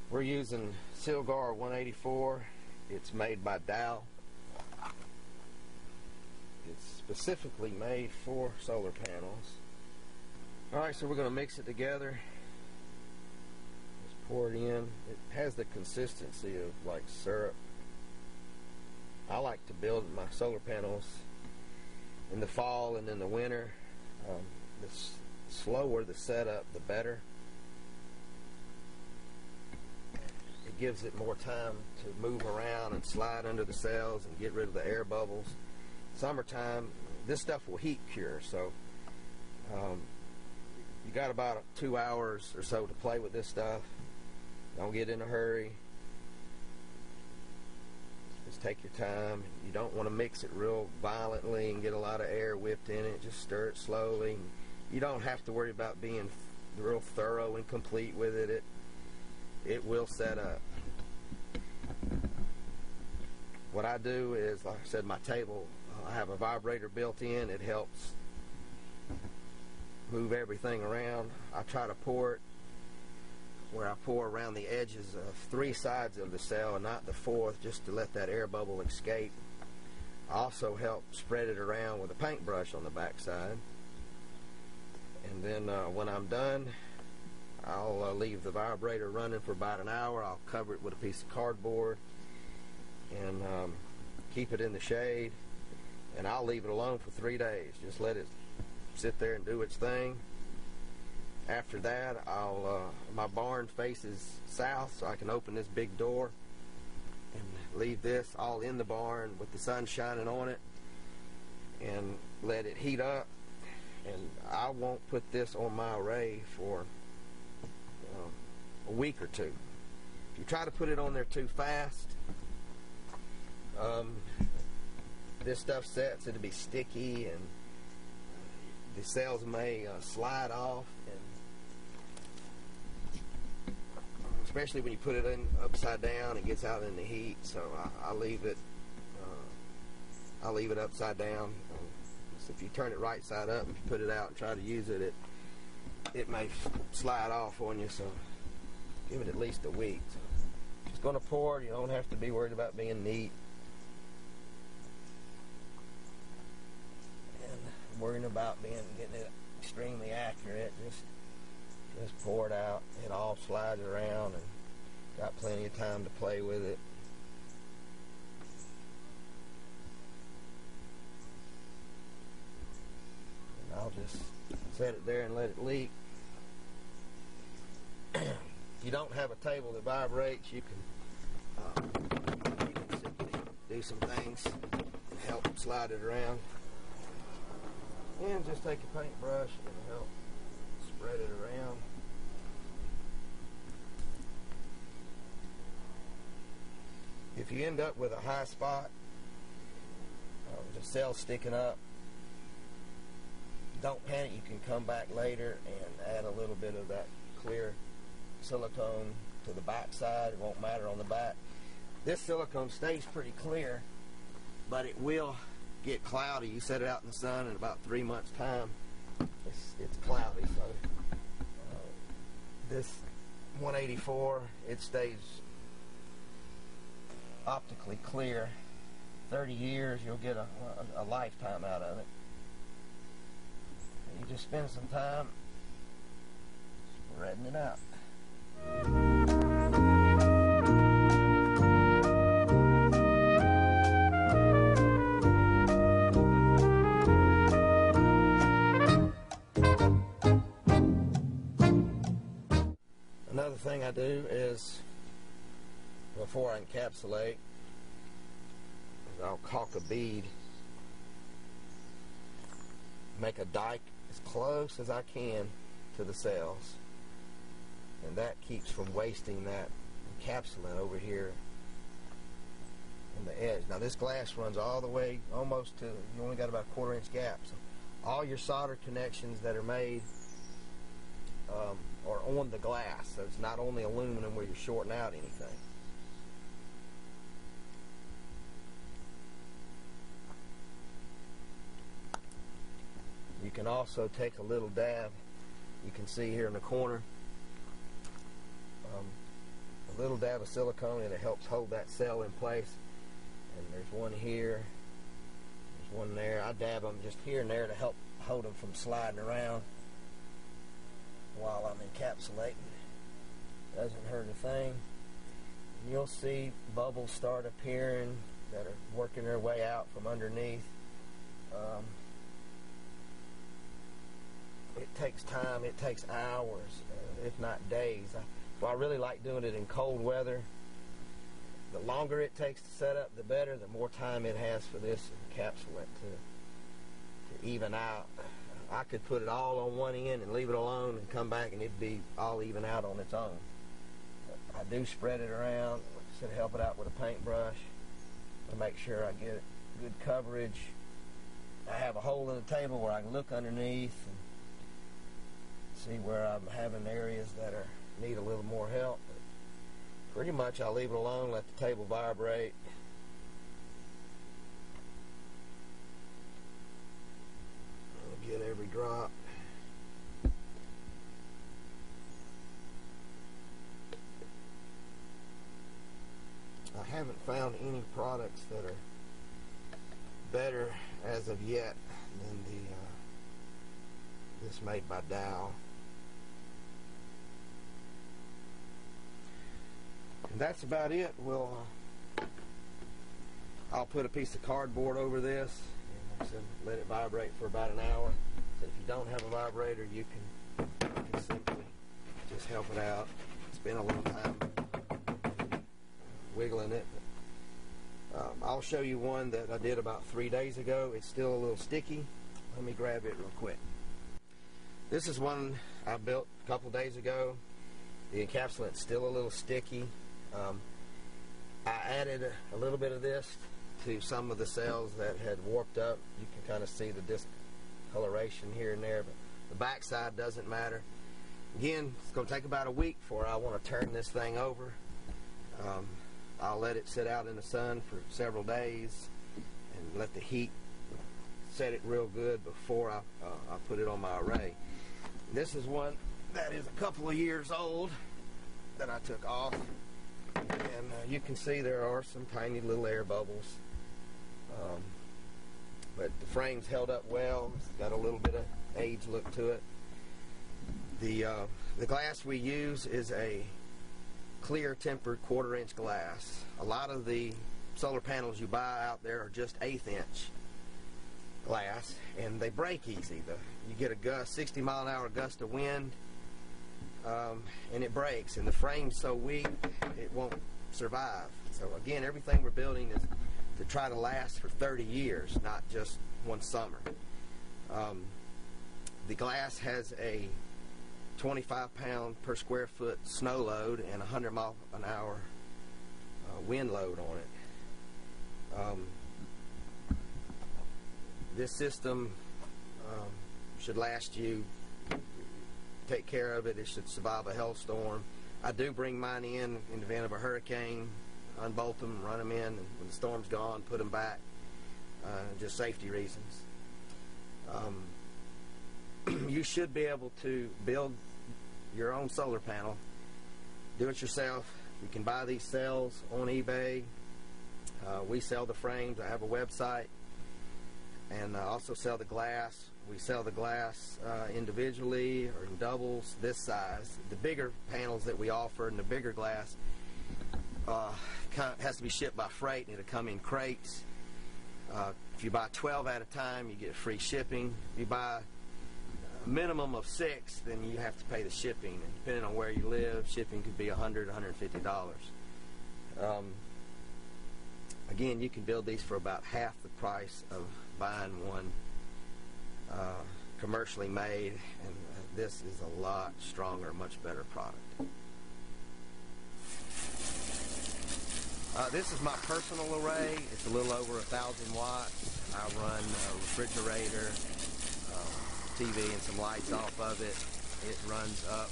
We're using Silgar 184. It's made by Dow. It's specifically made for solar panels. Alright, so we're going to mix it together. Just pour it in. It has the consistency of like syrup. I like to build my solar panels in the fall and in the winter. The slower the setup, the better. It gives it more time to move around and slide under the cells and get rid of the air bubbles. Summertime, this stuff will heat cure, so you got about 2 hours or so to play with this stuff. Don't get in a hurry. Just take your time. You don't want to mix it real violently and get a lot of air whipped in it. Just stir it slowly. You don't have to worry about being real thorough and complete with it. It will set up. What I do is, like I said, my table, I have a vibrator built in. It helps move everything around. I try to pour it where I pour around the edges of 3 sides of the cell and not the 4th, just to let that air bubble escape. I also help spread it around with a paintbrush on the back side. And then when I'm done, I'll leave the vibrator running for about an hour. I'll cover it with a piece of cardboard and keep it in the shade, and I'll leave it alone for 3 days. Just let it sit there and do its thing. After that, my barn faces south, so I can open this big door and leave this all in the barn with the sun shining on it and let it heat up. And I won't put this on my array for a week or 2. If you try to put it on there too fast, this stuff sets, it'll be sticky and the cells may slide off, and especially when you put it in upside down, it gets out in the heat. So I leave it upside down. So if you turn it right side up, if you put it out and try to use it, it may slide off on you. So give it at least a week. So just going to pour. You don't have to be worried about being neat and worrying about getting it extremely accurate. Just pour it out. It all slides around, and got plenty of time to play with it. And I'll just set it there and let it leak. If you don't have a table that vibrates, you can simply do some things and help slide it around. And just take a paintbrush and help spread it around. If you end up with a high spot, the cell sticking up, don't panic. You can come back later and add a little bit of that clear silicone to the back side. It won't matter on the back. This silicone stays pretty clear, but it will get cloudy. You set it out in the sun in about 3 months time, it's cloudy. So this 184, it stays optically clear. 30 years, you'll get a lifetime out of it. You just spend some time spreading it out. Another thing I do is, before I encapsulate, I'll caulk a bead, make a dike as close as I can to the cells, and that keeps from wasting that encapsulant over here on the edge. Now this glass runs all the way almost to, you only got about a 1/4 inch gap, so all your solder connections that are made are on the glass, so it's not only aluminum where you're shorting out anything. You can also take a little dab, you can see here in the corner, a little dab of silicone, and it helps hold that cell in place. And there's one here, there's one there. I dab them just here and there to help hold them from sliding around while I'm encapsulating. Doesn't hurt a thing. And you'll see bubbles start appearing that are working their way out from underneath. It takes time, it takes hours, if not days. So I really like doing it in cold weather. The longer it takes to set up, the better. The more time it has for this encapsulant to even out. I could put it all on one end and leave it alone and come back and it'd be all even out on its own. But I do spread it around, like I said, help it out with a paintbrush to make sure I get good coverage. I have a hole in the table where I can look underneath and see where I'm having areas that need a little more help. But pretty much I'll leave it alone, let the table vibrate. I'll get every drop. I haven't found any products that are better as of yet than this made by Dow. And that's about it. I'll put a piece of cardboard over this and like I said, let it vibrate for about an hour. So if you don't have a vibrator, you can simply just help it out. Spend a little time wiggling it. I'll show you one that I did about 3 days ago. It's still a little sticky. Let me grab it real quick. This is one I built a couple days ago. The encapsulant's still a little sticky. I added a little bit of this to some of the cells that had warped up. You can kind of see the discoloration here and there, but the back side doesn't matter. Again, it's going to take about a week before I want to turn this thing over. I'll let it sit out in the sun for several days and let the heat set it real good before I put it on my array. This is one that is a couple of years old that I took off, and you can see there are some tiny little air bubbles, but the frame's held up well. It's got a little bit of age look to it. The glass we use is a clear tempered 1/4-inch glass. A lot of the solar panels you buy out there are just 1/8-inch glass, and they break easy. You get a 60-mile-an-hour gust of wind, and it breaks, and the frame's so weak it won't survive. So again, everything we're building is to try to last for 30 years, not just one summer. The glass has a 25-pound per square foot snow load and 100-mile-an-hour wind load on it. This system should last you. Take care of it. It should survive a hailstorm. I do bring mine in the event of a hurricane, unbolt them, run them in, and when the storm's gone, put them back. Just safety reasons. You should be able to build your own solar panel. Do it yourself. You can buy these cells on eBay. We sell the frames. I have a website, and I also sell the glass. We sell the glass individually or in doubles this size. The bigger panels that we offer and the bigger glass has to be shipped by freight, and it'll come in crates. If you buy 12 at a time, you get free shipping. If you buy a minimum of 6, then you have to pay the shipping. And depending on where you live, shipping could be $100, $150. Again, you can build these for about half the price of buying one commercially made, and this is a lot stronger, much better product. This is my personal array. It's a little over 1,000 watts. I run a refrigerator, TV, and some lights off of it. It runs up.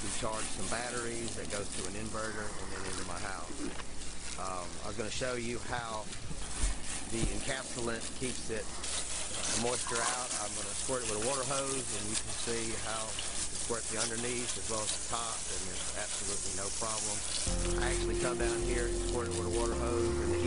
We charge some batteries that goes to an inverter and then into my house. I was going to show you how the encapsulant keeps it the moisture out. I'm going to squirt it with a water hose, and you can see how squirt the underneath as well as the top, and there's absolutely no problem. I actually come down here and squirt it with a water hose, and the